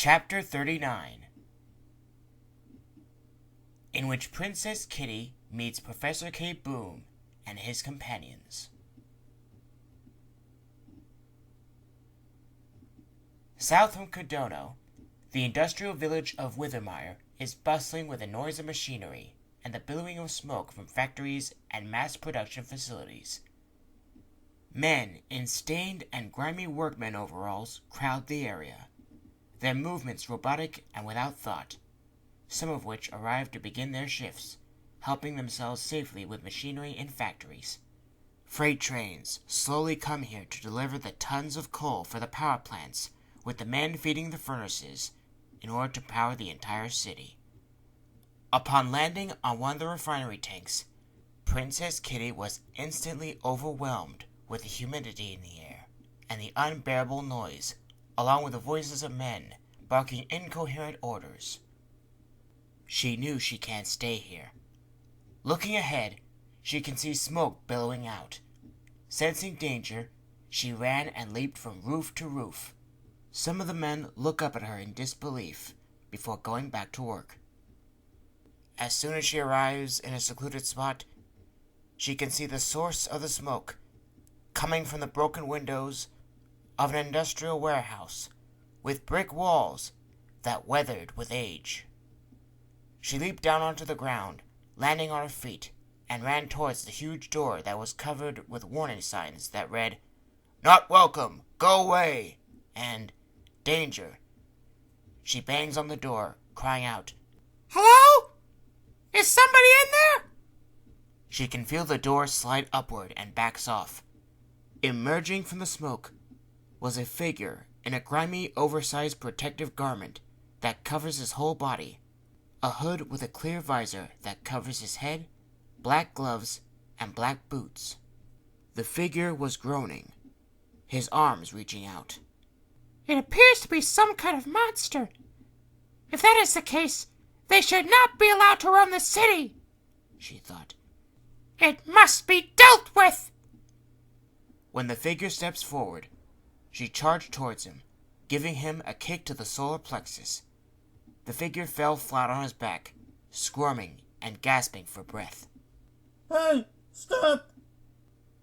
Chapter 39, in which Princess Kitty meets Professor K. Boom and his companions. South from Cordono, the industrial village of Withermire is bustling with the noise of machinery and the billowing of smoke from factories and mass production facilities. Men in stained and grimy workman overalls crowd the area, their movements robotic and without thought, some of which arrive to begin their shifts, helping themselves safely with machinery in factories. Freight trains slowly come here to deliver the tons of coal for the power plants, with the men feeding the furnaces in order to power the entire city. Upon landing on one of the refinery tanks, Princess Kitty was instantly overwhelmed with the humidity in the air and the unbearable noise, along with the voices of men barking incoherent orders. She knew she can't stay here. Looking ahead, she can see smoke billowing out. Sensing danger, she ran and leaped from roof to roof. Some of the men look up at her in disbelief before going back to work. As soon as she arrives in a secluded spot, she can see the source of the smoke coming from the broken windows of an industrial warehouse with brick walls that weathered with age. She leaped down onto the ground, landing on her feet, and ran towards the huge door that was covered with warning signs that read, "Not welcome, go away," and "Danger." She bangs on the door, crying out, "Hello? Is somebody in there?" She can feel the door slide upward and backs off. Emerging from the smoke was a figure in a grimy, oversized protective garment that covers his whole body, a hood with a clear visor that covers his head, black gloves, and black boots. The figure was groaning, his arms reaching out. "It appears to be some kind of monster. If that is the case, they should not be allowed to roam the city," she thought. "It must be dealt with." When the figure steps forward, she charged towards him, giving him a kick to the solar plexus. The figure fell flat on his back, squirming and gasping for breath. "Hey, stop!"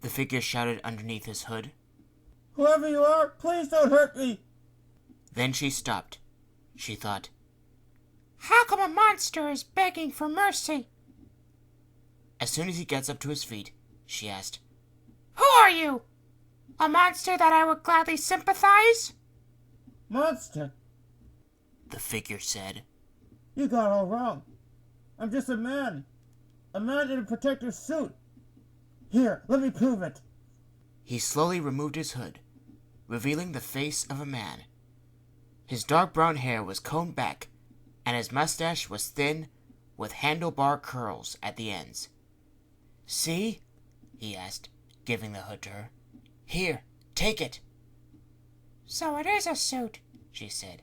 the figure shouted underneath his hood. "Whoever you are, please don't hurt me!" Then she stopped. She thought, "How come a monster is begging for mercy?" As soon as he gets up to his feet, she asked, "Who are you? A monster that I would gladly sympathize?" "Monster," the figure said. "you got it all wrong. I'm just a man in a protective suit. Here, let me prove it." He slowly removed his hood, revealing the face of a man. His dark brown hair was combed back, and his mustache was thin, with handlebar curls at the ends. "See?" he asked, giving the hood to her. "Here, take it." "So it is a suit," she said,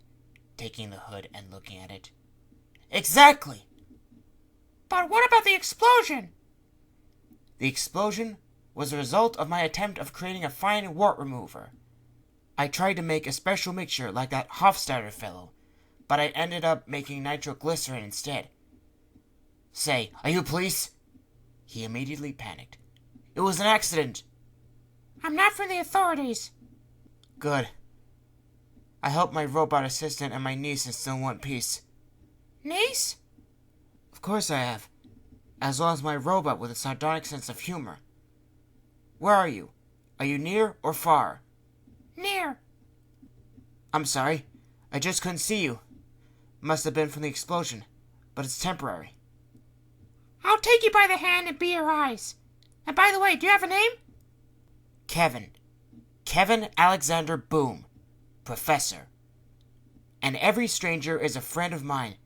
taking the hood and looking at it. "Exactly." "But what about the explosion?" "The explosion was the result of my attempt of creating a fine wart remover. I tried to make a special mixture like that Hofstadter fellow, but I ended up making nitroglycerin instead. Say, are you police?" He immediately panicked. "It was an accident." "I'm not from the authorities." "Good. I hope my robot assistant and my niece is still in one piece." "Niece?" "Of course I have, as well as my robot with a sardonic sense of humor. Where are you? Are you near or far?" "Near." "I'm sorry. I just couldn't see you. Must have been from the explosion, but it's temporary." "I'll take you by the hand and be your eyes. And by the way, do you have a name?" "Kevin. Kevin Alexander Boom, Professor. And every stranger is a friend of mine,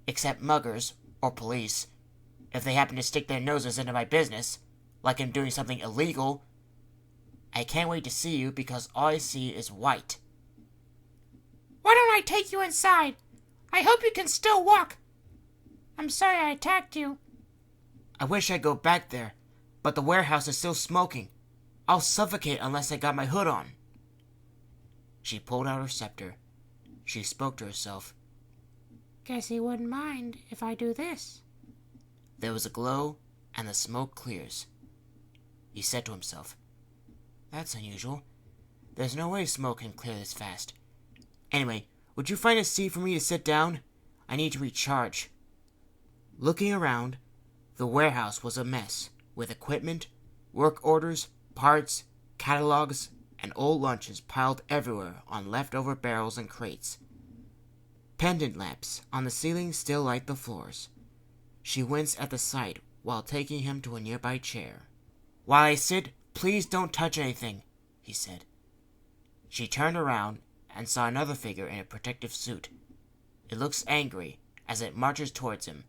except muggers or police, if they happen to stick their noses into my business, like I'm doing something illegal. I can't wait to see you because all I see is white." "Why don't I take you inside? I hope you can still walk. I'm sorry I attacked you." "I wish I'd go back there, but the warehouse is still smoking. I'll suffocate unless I got my hood on." She pulled out her scepter, She spoke to herself. Guess he wouldn't mind if I do this. There was a glow, and the smoke clears. He said to himself, That's unusual. There's no way smoke can clear this fast. Anyway, would you find a seat for me to sit down? I need to recharge. Looking around, the warehouse was a mess, with equipment, work orders, parts, catalogs, and old lunches piled everywhere on leftover barrels and crates. Pendant lamps on the ceiling still light the floors. She winced at the sight while taking him to a nearby chair. While I sit, please don't touch anything, he said. She turned around and saw another figure in a protective suit. It looks angry as it marches towards him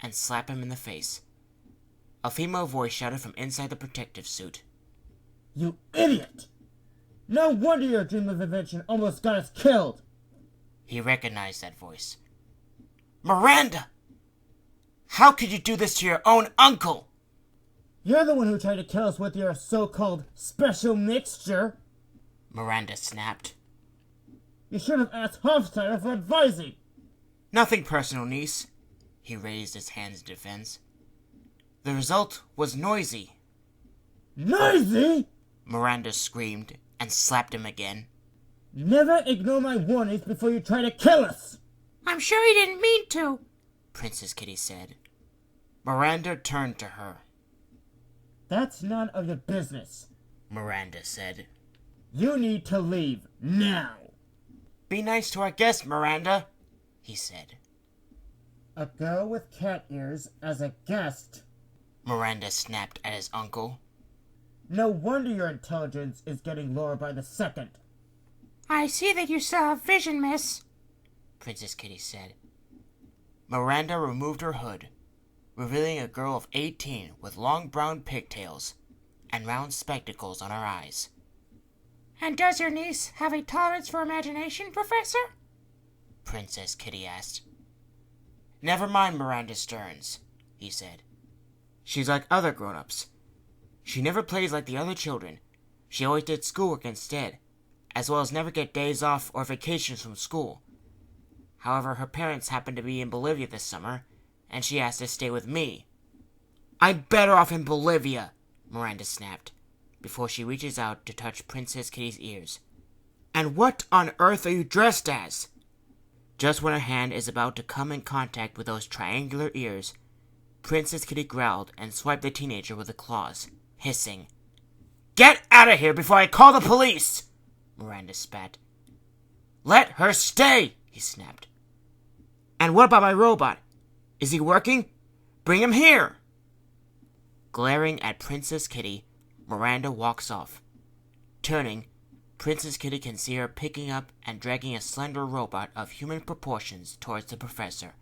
and slaps him in the face. A female voice shouted from inside the protective suit. You idiot! No wonder your dream of invention almost got us killed! He recognized that voice. Miranda! How could you do this to your own uncle? You're the one who tried to kill us with your so-called special mixture! Miranda snapped. You should have asked Hofstadter for advising! Nothing personal, niece. He raised his hands in defense. The result was noisy. Noisy? Miranda screamed and slapped him again. Never ignore my warnings before you try to kill us! I'm sure he didn't mean to, Princess Kitty said. Miranda turned to her. That's none of your business, Miranda said. You need to leave now. Be nice to our guest, Miranda, he said. A girl with cat ears as a guest. Miranda snapped at his uncle. No wonder your intelligence is getting lower by the second. I see that you still have vision, miss, Princess Kitty said. Miranda removed her hood, revealing a girl of 18 with long brown pigtails and round spectacles on her eyes. And does your niece have a tolerance for imagination, Professor? Princess Kitty asked. Never mind Miranda Stearns, he said. She's like other grown-ups. She never plays like the other children. She always did schoolwork instead, as well as never get days off or vacations from school. However, her parents happen to be in Bolivia this summer, and she has to stay with me. I'm better off in Bolivia, Miranda snapped, before she reaches out to touch Princess Kitty's ears. And what on earth are you dressed as? Just when her hand is about to come in contact with those triangular ears, Princess Kitty growled and swiped the teenager with the claws, hissing. Get out of here before I call the police! Miranda spat. Let her stay, he snapped. And what about my robot? Is he working? Bring him here! Glaring at Princess Kitty, Miranda walks off. Turning, Princess Kitty can see her picking up and dragging a slender robot of human proportions towards the professor.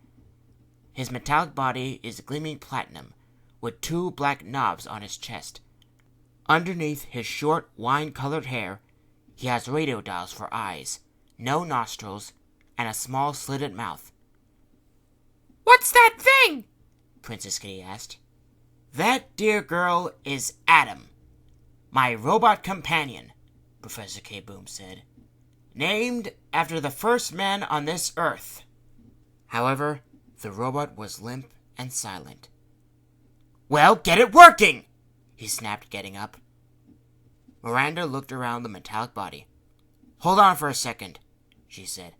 His metallic body is gleaming platinum, with 2 black knobs on his chest. Underneath his short, wine-colored hair, he has radio dials for eyes, no nostrils, and a small slitted mouth. What's that thing? Princess Kitty asked. That, dear girl, is Adam, my robot companion, Professor K-Boom said. Named after the first man on this earth. However, the robot was limp and silent. Well, get it working! He snapped, getting up. Miranda looked around the metallic body. Hold on for a second, she said.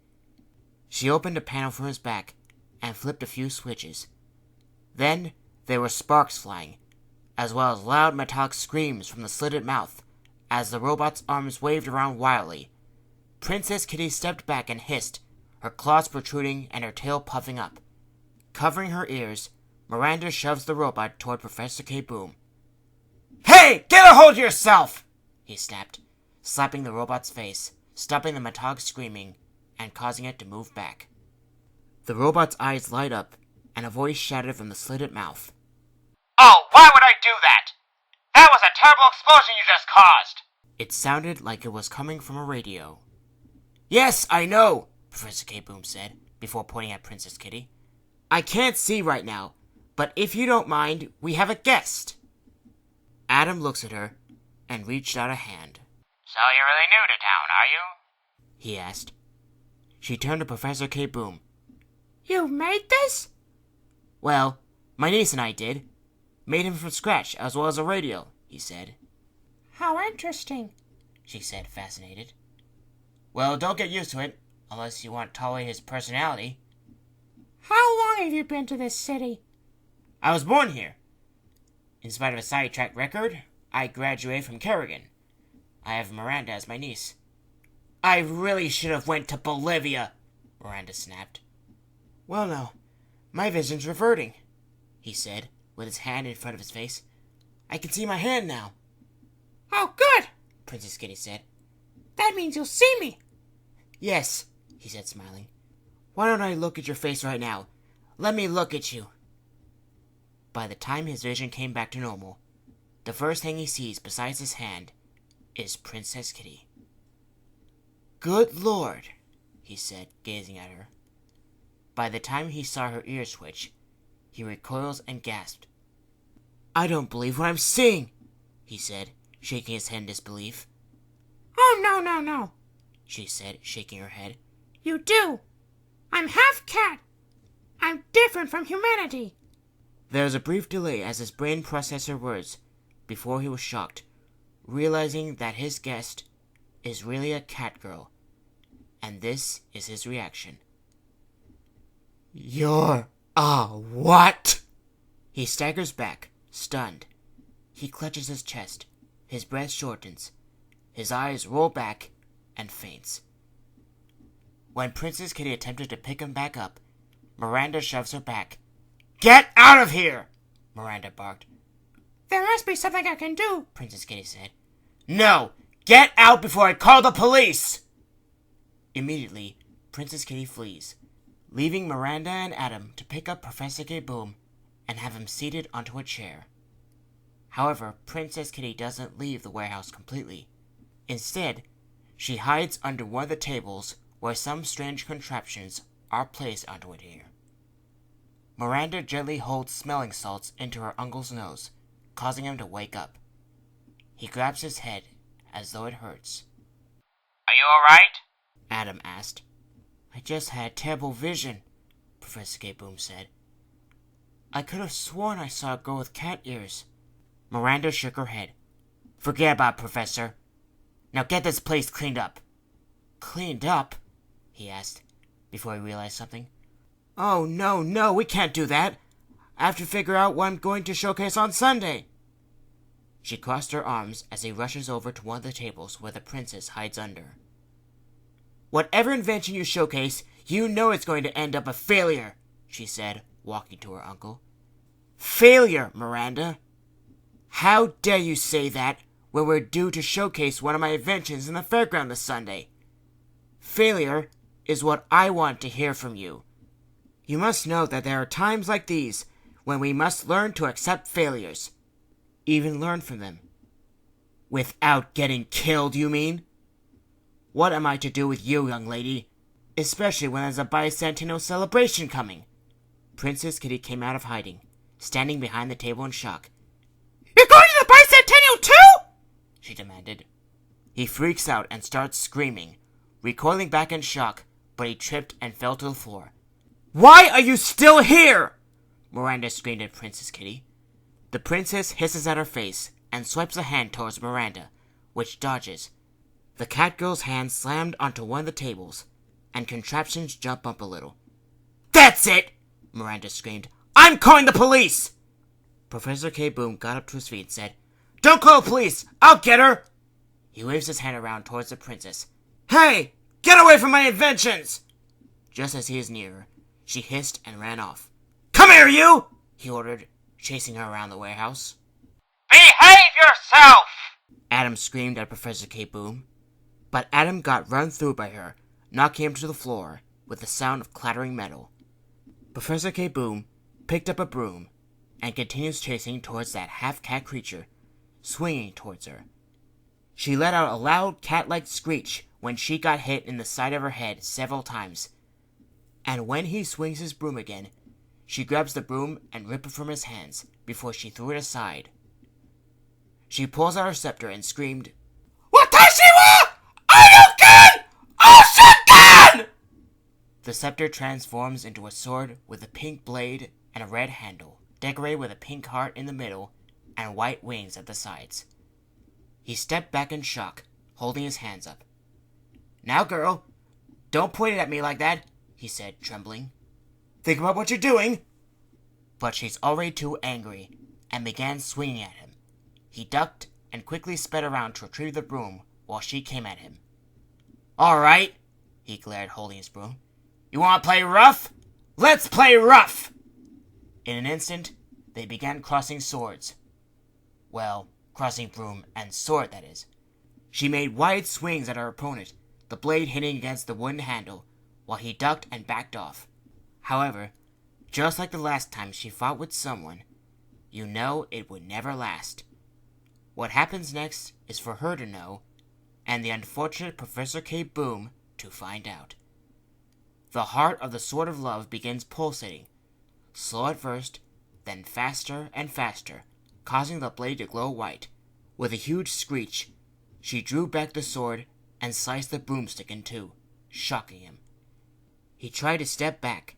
She opened a panel from his back and flipped a few switches. Then there were sparks flying, as well as loud metallic screams from the slitted mouth as the robot's arms waved around wildly. Princess Kitty stepped back and hissed, her claws protruding and her tail puffing up. Covering her ears, Miranda shoves the robot toward Professor K-Boom. Hey, get a hold of yourself! He snapped, slapping the robot's face, stopping the metallic screaming, and causing it to move back. The robot's eyes light up, and a voice shouted from the slitted mouth. Oh, why would I do that? That was a terrible explosion you just caused! It sounded like it was coming from a radio. Yes, I know, Professor K-Boom said, before pointing at Princess Kitty. I can't see right now, but if you don't mind, we have a guest. Adam looks at her and reached out a hand. So you're really new to town, are you? He asked. She turned to Professor K-Boom. You made this? Well, my niece and I did. Made him from scratch, as well as a radio, he said. How interesting, she said, fascinated. Well, don't get used to it, unless you want to tolerate his personality. How long have you been to this city? I was born here. In spite of a sidetrack record, I graduated from Kerrigan. I have Miranda as my niece. I really should have went to Bolivia, Miranda snapped. Well, no, my vision's reverting, he said, with his hand in front of his face. I can see my hand now. Oh, good, Princess Kitty said. That means you'll see me. Yes, he said, smiling. Why don't I look at your face right now? Let me look at you. By the time his vision came back to normal, the first thing he sees besides his hand is Princess Kitty. Good Lord, he said, gazing at her. By the time he saw her ears twitch, he recoils and gasped. I don't believe what I'm seeing, he said, shaking his head in disbelief. Oh, no, she said, shaking her head. You do. I'm half cat. I'm different from humanity. There was a brief delay as his brain processed her words before he was shocked, realizing that his guest is really a cat girl, and this is his reaction. You're a what? He staggers back, stunned. He clutches his chest, his breath shortens, his eyes roll back, and faints. When Princess Kitty attempted to pick him back up, Miranda shoves her back. Get out of here! Miranda barked. There must be something I can do, Princess Kitty said. No! Get out before I call the police! Immediately, Princess Kitty flees, leaving Miranda and Adam to pick up Professor K-Boom and have him seated onto a chair. However, Princess Kitty doesn't leave the warehouse completely. Instead, she hides under one of the tables where some strange contraptions are placed onto it here. Miranda gently holds smelling salts into her uncle's nose, causing him to wake up. He grabs his head as though it hurts. Are you alright? Adam asked. I just had terrible vision, Professor K-Boom said. I could have sworn I saw a girl with cat ears. Miranda shook her head. Forget about it, Professor. Now get this place cleaned up. Cleaned up? He asked, before he realized something. Oh, no, we can't do that. I have to figure out what I'm going to showcase on Sunday. She crossed her arms as he rushes over to one of the tables where the princess hides under. Whatever invention you showcase, you know it's going to end up a failure, she said, walking to her uncle. Failure, Miranda. How dare you say that when we're due to showcase one of my inventions in the fairground this Sunday? Failure is what I want to hear from you. You must know that there are times like these when we must learn to accept failures. Even learn from them. Without getting killed, you mean? What am I to do with you, young lady? Especially when there's a bicentennial celebration coming. Princess Kitty came out of hiding, standing behind the table in shock. You're going to the bicentennial too? She demanded. He freaks out and starts screaming, recoiling back in shock, but he tripped and fell to the floor. Why are you still here? Miranda screamed at Princess Kitty. The princess hisses at her face and swipes a hand towards Miranda, which dodges. The cat girl's hand slammed onto one of the tables, and contraptions jump up a little. That's it! Miranda screamed. I'm calling the police! Professor K-Boom got up to his feet and said, Don't call the police! I'll get her! He waves his hand around towards the princess. Hey! Get away from my inventions! Just as he is near her, she hissed and ran off. Come here, you! He ordered, chasing her around the warehouse. Behave yourself! Adam screamed at Professor K-Boom, but Adam got run through by her, knocking him to the floor with the sound of clattering metal. Professor K-Boom picked up a broom and continues chasing towards that half-cat creature, swinging towards her. She let out a loud cat-like screech when she got hit in the side of her head several times, and when he swings his broom again, she grabs the broom and rips it from his hands before she threw it aside. She pulls out her scepter and screamed, Watashi wa Ayuken Oshuken! scepter transforms into a sword with a pink blade and a red handle, decorated with a pink heart in the middle and white wings at the sides. He stepped back in shock, holding his hands up. "Now, girl, don't point it at me like that," he said, trembling. "Think about what you're doing." But she's already too angry, and began swinging at him. He ducked and quickly sped around to retrieve the broom while she came at him. "All right," he glared, holding his broom. "You want to play rough? Let's play rough!" In an instant, they began crossing swords. Well, crossing broom and sword, that is. She made wide swings at her opponent, the blade hitting against the wooden handle, while he ducked and backed off. However, just like the last time she fought with someone, you know it would never last. What happens next is for her to know, and the unfortunate Professor K. Boom to find out. The heart of the Sword of Love begins pulsating, slow at first, then faster and faster, causing the blade to glow white. With a huge screech, she drew back the sword and sliced the broomstick in two, shocking him. He tried to step back,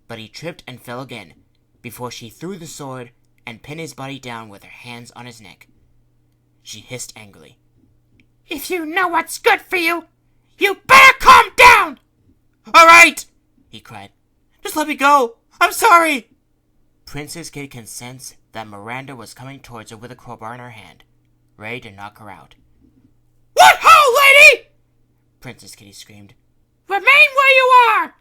but he tripped and fell again, before she threw the sword and pinned his body down with her hands on his neck. She hissed angrily. If you know what's good for you, you better calm down! "All right!" he cried. "Just let me go! I'm sorry!" Princess Kitty can sense that Miranda was coming towards her with a crowbar in her hand, ready to knock her out. "What ho, lady!" Princess Kitty screamed. Remain where you are!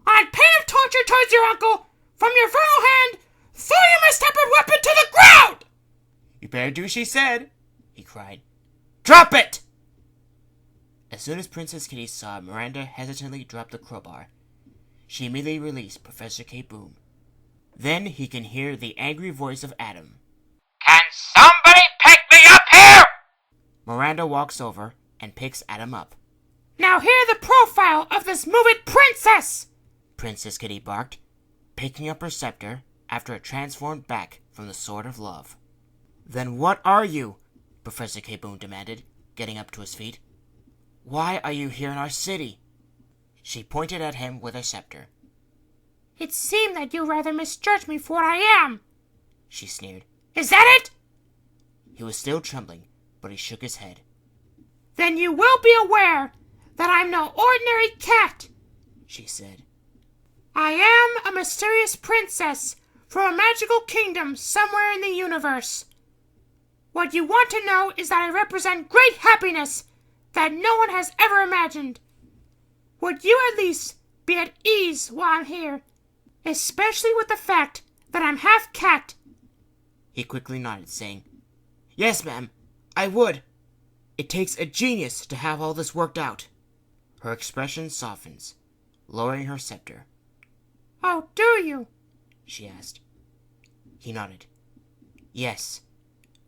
On pain of torture towards your uncle, from your vernal hand, throw your mistempered weapon to the ground! "You better do as she said," he cried. "Drop it!" As soon as Princess Kitty saw Miranda hesitantly drop the crowbar, she immediately released Professor K. Boom. Then he can hear the angry voice of Adam. Can somebody pick me up here? Miranda walks over and picks Adam up. Now hear the profile of this moving princess! Princess Kitty barked, picking up her scepter after it transformed back from the Sword of Love. "Then what are you?" Professor K. Boom demanded, getting up to his feet. "Why are you here in our city?" She pointed at him with her scepter. It seemed that you rather misjudged me for what I am, she sneered. Is that it? He was still trembling, but he shook his head. Then you will be aware that I'm no ordinary cat, she said. I am a mysterious princess from a magical kingdom somewhere in the universe. What you want to know is that I represent great happiness that no one has ever imagined. Would you at least be at ease while I'm here, especially with the fact that I'm half cat? He quickly nodded, saying, "Yes, ma'am, I would. It takes a genius to have all this worked out." Her expression softens, lowering her scepter. Oh, do you? She asked. He nodded. Yes.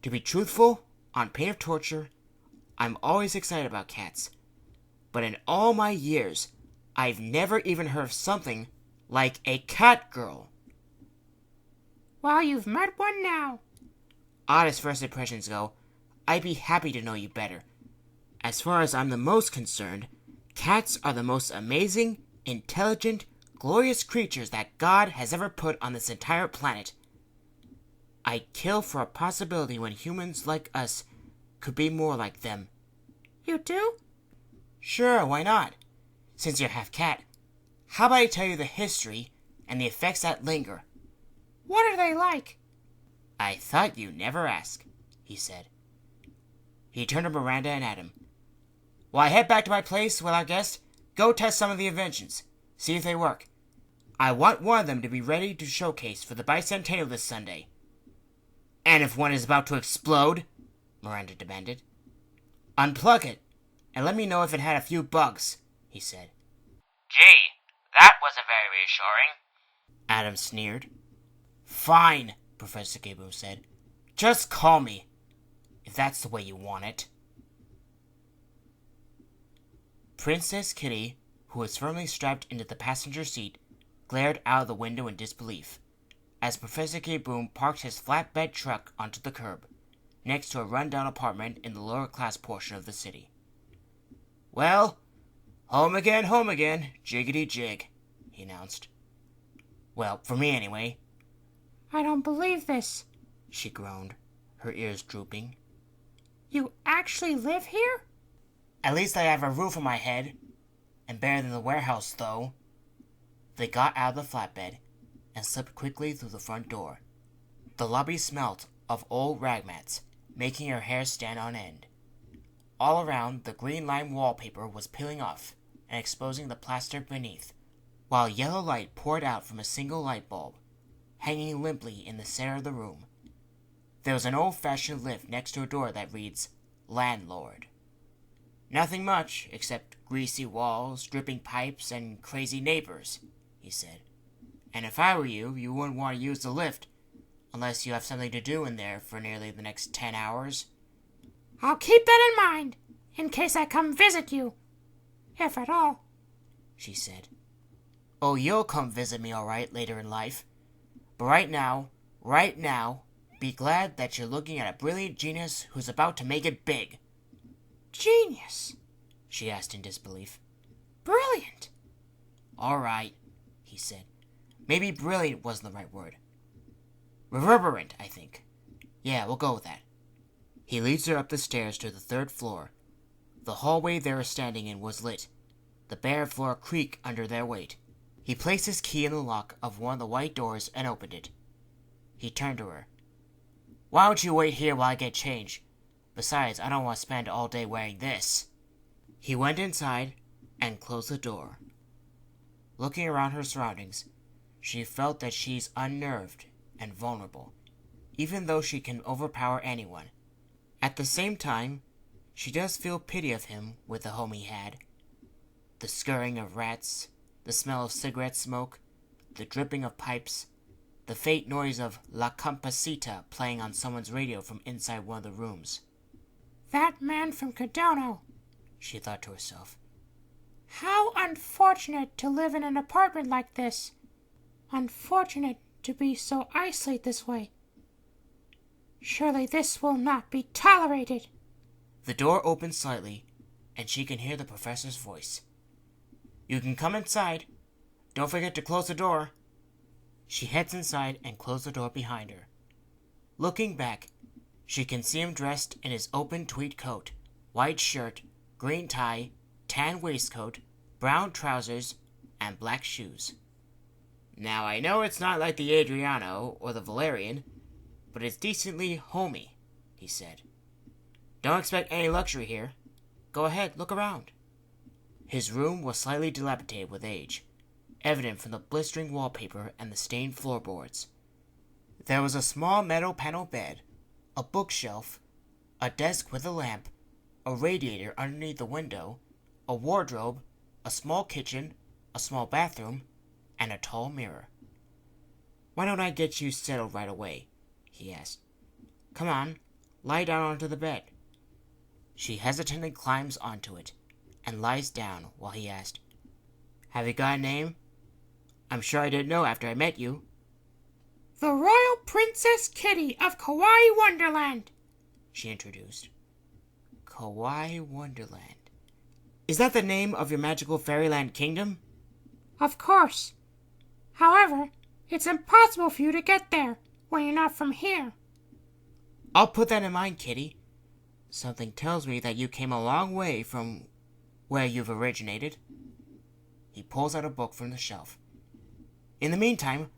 To be truthful, on pain of torture, I'm always excited about cats. But in all my years, I've never even heard of something like a cat girl. Well, you've met one now. Odd as first impressions go, I'd be happy to know you better. As far as I'm the most concerned, cats are the most amazing, intelligent, glorious creatures that God has ever put on this entire planet. I'd kill for a possibility when humans like us could be more like them. You do? Sure, why not? Since you're half cat, how about I tell you the history and the effects that linger? What are they like? I thought you'd never ask, he said. He turned to Miranda and Adam. While I head back to my place with our guest, go test some of the inventions. See if they work. I want one of them to be ready to showcase for the bicentennial this Sunday. And if one is about to explode, Miranda demanded, unplug it and let me know if it had a few bugs, he said. Gee, that wasn't very reassuring. Adam sneered. Fine, Professor Gabriel said. Just call me, if that's the way you want it. Princess Kitty, who was firmly strapped into the passenger seat, glared out of the window in disbelief, as Professor K. Boom parked his flatbed truck onto the curb, next to a run-down apartment in the lower-class portion of the city. Well, home again, jiggity-jig, he announced. Well, for me anyway. I don't believe this. She groaned, her ears drooping. You actually live here? At least I have a roof on my head. And better than the warehouse, though. They got out of the flatbed and slipped quickly through the front door. The lobby smelt of old rag mats, making her hair stand on end. All around, the green lime wallpaper was peeling off and exposing the plaster beneath, while yellow light poured out from a single light bulb, hanging limply in the center of the room. There was an old-fashioned lift next to a door that reads, Landlord. Nothing much, except greasy walls, dripping pipes, and crazy neighbors, he said. And if I were you, you wouldn't want to use the lift, unless you have something to do in there for nearly the next 10 hours. I'll keep that in mind, in case I come visit you. If at all, she said. Oh, you'll come visit me all right later in life. But right now, be glad that you're looking at a brilliant genius who's about to make it big. Genius? She asked in disbelief. Brilliant. All right, he said. Maybe brilliant wasn't the right word. Reverberant, I think. Yeah, we'll go with that. He leads her up the stairs to the 3rd floor. The hallway they were standing in was lit. The bare floor creaked under their weight. He placed his key in the lock of one of the white doors and opened it. He turned to her. Why don't you wait here while I get changed? Besides, I don't want to spend all day wearing this. He went inside and closed the door. Looking around her surroundings, she felt that she's unnerved and vulnerable, even though she can overpower anyone. At the same time, she does feel pity of him with the home he had. The scurrying of rats, the smell of cigarette smoke, the dripping of pipes, the faint noise of La Campasita playing on someone's radio from inside one of the rooms. That man from Kadono, she thought to herself. How unfortunate to live in an apartment like this. Unfortunate to be so isolated this way. Surely this will not be tolerated. The door opens slightly, and she can hear the professor's voice. You can come inside. Don't forget to close the door. She heads inside and closes the door behind her. Looking back, she can see him dressed in his open tweed coat, white shirt, green tie, tan waistcoat, brown trousers, and black shoes. Now, I know it's not like the Adriano or the Valerian, but it's decently homey, he said. Don't expect any luxury here. Go ahead, look around. His room was slightly dilapidated with age, evident from the blistering wallpaper and the stained floorboards. There was a small metal panel bed, a bookshelf, a desk with a lamp, a radiator underneath the window, a wardrobe, a small kitchen, a small bathroom, and a tall mirror. Why don't I get you settled right away? He asked. Come on, lie down onto the bed. She hesitantly climbs onto it and lies down while he asked, Have you got a name? I'm sure I didn't know after I met you. The Royal Princess Kitty of KAWAII Wonderland, she introduced. KAWAII Wonderland. Is that the name of your magical fairyland kingdom? Of course. However, it's impossible for you to get there when you're not from here. I'll put that in mind, Kitty. Something tells me that you came a long way from where you've originated. He pulls out a book from the shelf. In the meantime,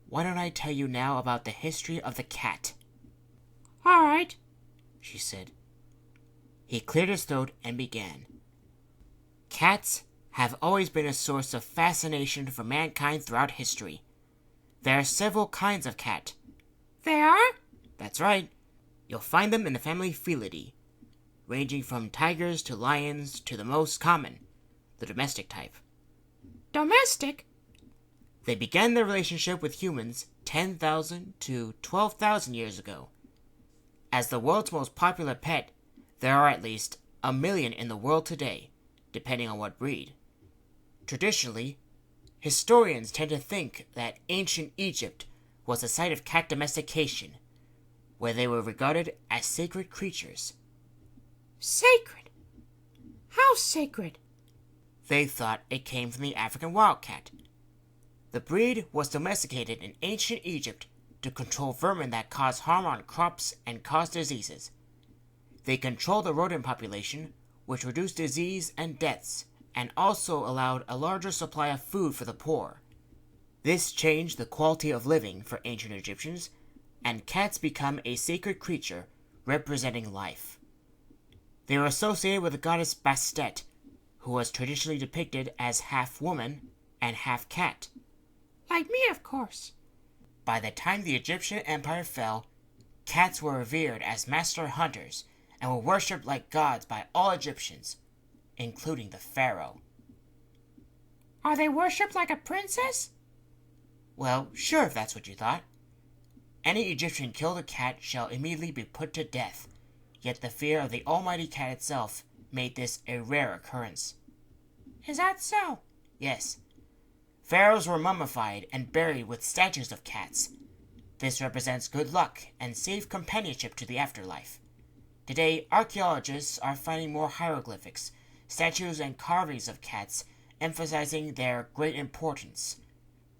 why don't I tell you now about the history of the cat? All right, she said. He cleared his throat and began. Cats have always been a source of fascination for mankind throughout history. There are several kinds of cat. There are? That's right. You'll find them in the family Felidae, ranging from tigers to lions to the most common, the domestic type. Domestic? They began their relationship with humans 10,000 to 12,000 years ago. As the world's most popular pet, there are at least 1 million in the world today, depending on what breed. Traditionally, historians tend to think that ancient Egypt was a site of cat domestication, where they were regarded as sacred creatures. Sacred? How sacred? They thought it came from the African wildcat, The breed was domesticated in ancient Egypt to control vermin that cause harm on crops and cause diseases. They controlled the rodent population, which reduced disease and deaths, and also allowed a larger supply of food for the poor. This changed the quality of living for ancient Egyptians, and cats become a sacred creature representing life. They were associated with the goddess Bastet, who was traditionally depicted as half woman and half cat. Like me, of course. By the time the Egyptian Empire fell, cats were revered as master hunters and were worshipped like gods by all Egyptians, including the pharaoh. Are they worshipped like a princess? Well, sure, if that's what you thought. Any Egyptian killed a cat shall immediately be put to death, yet the fear of the almighty cat itself made this a rare occurrence. Is that so? Yes. Pharaohs were mummified and buried with statues of cats. This represents good luck and safe companionship to the afterlife. Today, archaeologists are finding more hieroglyphics, statues, and carvings of cats, emphasizing their great importance.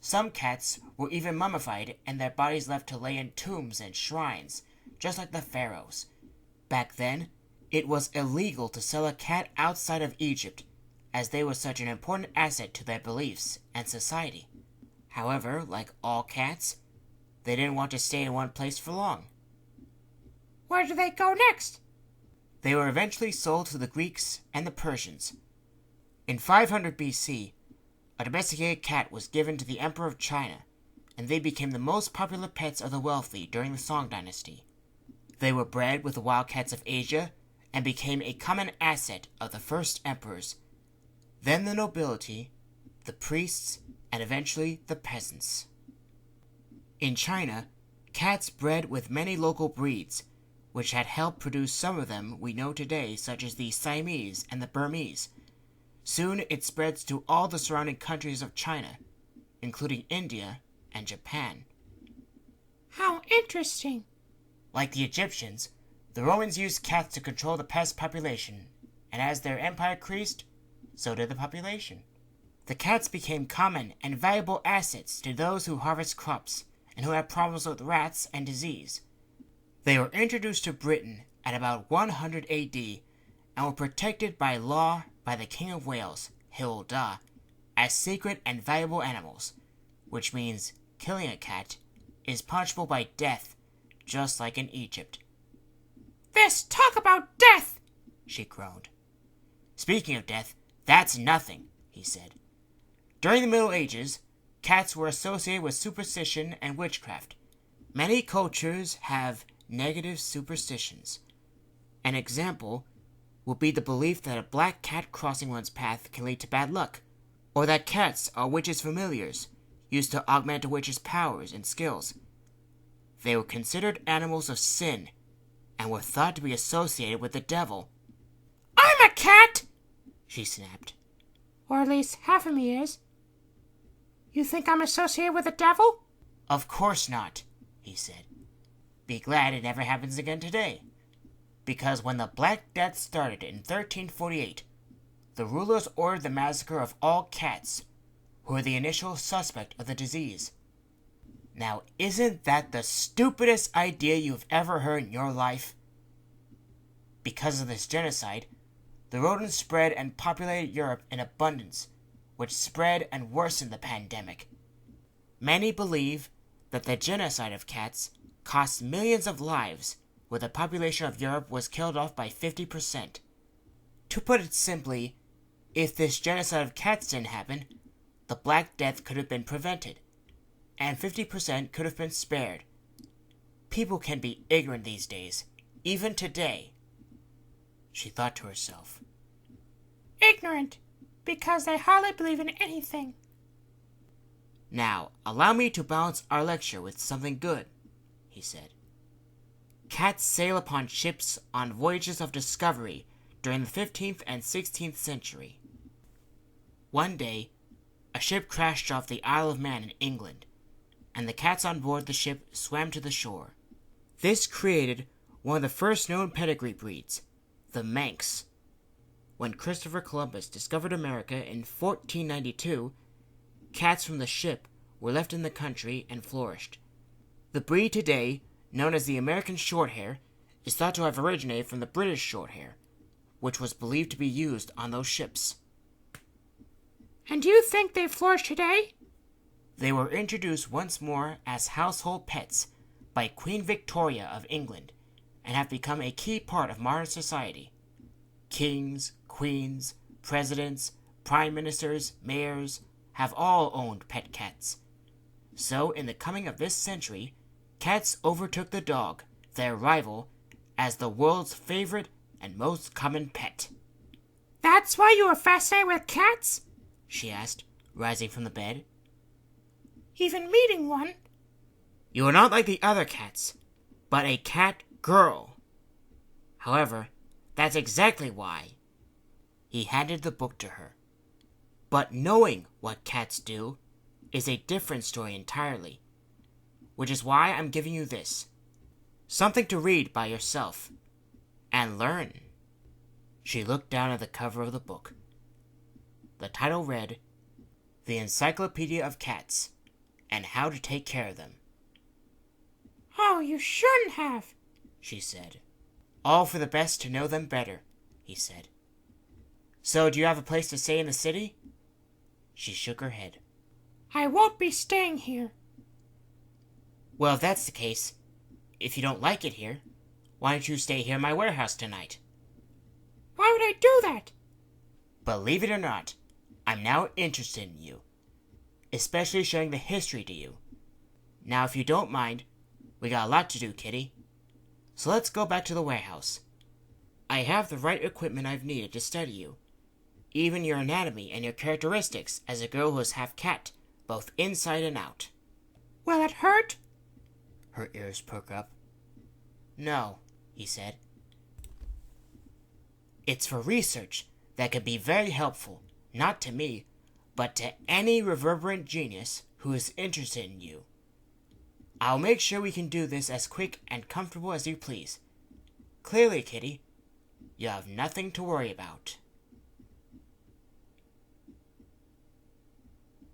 Some cats were even mummified and their bodies left to lay in tombs and shrines, just like the pharaohs. Back then, it was illegal to sell a cat outside of Egypt, as they were such an important asset to their beliefs and society. However, like all cats, they didn't want to stay in one place for long. Where do they go next? They were eventually sold to the Greeks and the Persians. In 500 BC, a domesticated cat was given to the Emperor of China, and they became the most popular pets of the wealthy during the Song dynasty. They were bred with the wild cats of Asia and became a common asset of the first emperors, then the nobility, the priests, and eventually the peasants. In China, cats bred with many local breeds, which had helped produce some of them we know today, such as the Siamese and the Burmese. Soon it spreads to all the surrounding countries of China, including India and Japan. How interesting. Like the Egyptians, the Romans used cats to control the pest population, and as their empire increased, so did the population. The cats became common and valuable assets to those who harvest crops and who had problems with rats and disease. They were introduced to Britain at about 100 AD and were protected by law by the King of Wales, Hywel Dda, as sacred and valuable animals, which means killing a cat is punishable by death, just like in Egypt. This talk about death! She groaned. Speaking of death, that's nothing, he said. During the Middle Ages, cats were associated with superstition and witchcraft. Many cultures have negative superstitions. An example would be the belief that a black cat crossing one's path can lead to bad luck, or that cats are witches' familiars, used to augment a witch's powers and skills. They were considered animals of sin, and were thought to be associated with the devil. I'm a cat! She snapped. Or at least half of me is. You think I'm associated with the devil? Of course not, he said. Be glad it never happens again today. Because when the Black Death started in 1348, the rulers ordered the massacre of all cats, who were the initial suspect of the disease. Now, isn't that the stupidest idea you've ever heard in your life? Because of this genocide, the rodents spread and populated Europe in abundance, which spread and worsened the pandemic. Many believe that the genocide of cats cost millions of lives, where the population of Europe was killed off by 50%. To put it simply, if this genocide of cats didn't happen, the Black Death could have been prevented, and 50% could have been spared. People can be ignorant these days, even today. She thought to herself. Ignorant, because they hardly believe in anything. Now, allow me to balance our lecture with something good, he said. Cats sail upon ships on voyages of discovery during the 15th and 16th century. One day, a ship crashed off the Isle of Man in England, and the cats on board the ship swam to the shore. This created one of the first known pedigree breeds, the Manx. When Christopher Columbus discovered America in 1492, cats from the ship were left in the country and flourished. The breed today, known as the American Shorthair, is thought to have originated from the British Shorthair, which was believed to be used on those ships. And do you think they flourish today? They were introduced once more as household pets by Queen Victoria of England and have become a key part of modern society. Kings, queens, presidents, prime ministers, mayors have all owned pet cats. So, in the coming of this century, cats overtook the dog, their rival, as the world's favorite and most common pet. That's why you were fascinated with cats? She asked, rising from the bed. Even meeting one? You are not like the other cats, but a cat girl. However, that's exactly why. He handed the book to her. But knowing what cats do is a different story entirely, which is why I'm giving you this. Something to read by yourself and learn. She looked down at the cover of the book. The title read, The Encyclopedia of Cats and How to Take Care of Them. Oh, you shouldn't have, she said. All for the best to know them better, he said. So, do you have a place to stay in the city? She shook her head. I won't be staying here. Well, if that's the case, if you don't like it here, why don't you stay here in my warehouse tonight? Why would I do that? Believe it or not, I'm now interested in you, especially showing the history to you. Now, if you don't mind, we got a lot to do, kitty. So let's go back to the warehouse. I have the right equipment I've needed to study you, even your anatomy and your characteristics as a girl who is half cat, both inside and out. Will it hurt? Her ears perk up. No, he said. It's for research that could be very helpful, not to me, but to any reverberant genius who is interested in you. I'll make sure we can do this as quick and comfortable as you please. Clearly, kitty, you have nothing to worry about.